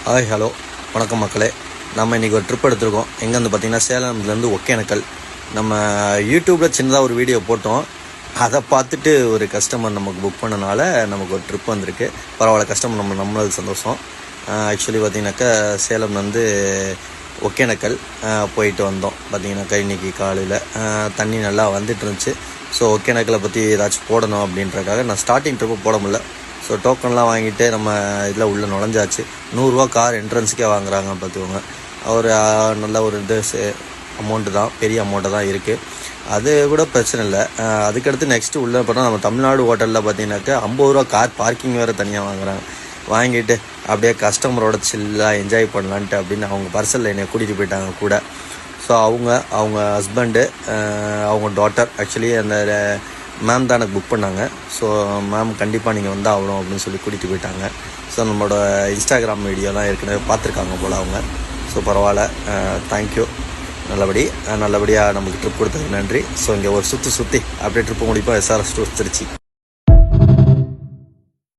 Hi hello வணக்கம் மக்களே. நம்ம இன்றைக்கி ஒரு ட்ரிப் எடுத்திருக்கோம். எங்கேருந்து பார்த்திங்கன்னா சேலம்லேருந்து ஒகேனக்கல். நம்ம யூடியூப்பில் சின்னதாக ஒரு வீடியோ போட்டோம். அதை பார்த்துட்டு ஒரு கஸ்டமர் நமக்கு புக் பண்ணனால நமக்கு ஒரு ட்ரிப் வந்திருக்கு. பரவாயில்ல, கஸ்டமர் நம்மளுக்கு சந்தோஷம். ஆக்சுவலி பார்த்திங்கனாக்கா சேலம்லேருந்து ஒகேனக்கல் போயிட்டு வந்தோம். பார்த்திங்கனாக்கா இன்றைக்கி காலையில் தண்ணி நல்லா வந்துட்டு இருந்துச்சு. ஸோ ஒகேனக்கலை பற்றி ஏதாச்சும் போடணும் அப்படின்றக்காக நான் ஸ்டார்டிங் ட்ரிப்பு போட முடியல. ஸோ டோக்கன்லாம் வாங்கிட்டு நம்ம இதில் உள்ளே நுழைஞ்சாச்சு. 100 ரூபா கார் என்ட்ரன்ஸுக்கே வாங்குறாங்க பார்த்துக்கோங்க. ஒரு நல்ல ஒரு அமௌண்ட்டு தான், பெரிய அமௌண்ட்டு தான் இருக்குது. அது கூட பிரச்சனை இல்லை. அதுக்கடுத்து நெக்ஸ்ட்டு உள்ளே போனால் நம்ம தமிழ்நாடு ஹோட்டலில் பார்த்தீங்கன்னாக்கா 50 ரூபா கார் பார்க்கிங் வேறு தனியாக வாங்குறாங்க. வாங்கிட்டு அப்படியே கஸ்டமரோட சில்லாக என்ஜாய் பண்ணலான்ட்டு அப்படின்னு அவங்க பார்சலில் என்னை கூட்டிகிட்டு போயிட்டாங்க கூட. ஸோ அவங்க ஹஸ்பண்டு, அவங்க டாட்டர், ஆக்சுவலி அந்த மேம் தான் எனக்கு புக் பண்ணாங்க. ஸோ மேம் கண்டிப்பாக நீங்கள் வந்தால் ஆகணும் அப்படின்னு சொல்லி கூட்டிகிட்டு போயிட்டாங்க. ஸோ நம்மளோட இன்ஸ்டாகிராம் வீடியோலாம் ஏற்கனவே பார்த்துருக்காங்க போல் அவங்க. ஸோ பரவாயில்ல, தேங்க்யூ. நல்லபடியாக நம்மளுக்கு ட்ரிப் கொடுத்ததுக்கு நன்றி. ஸோ இங்கே ஒரு சுற்றி அப்படியே ட்ரிப்பு முடிப்போம். SRS tour Trichy.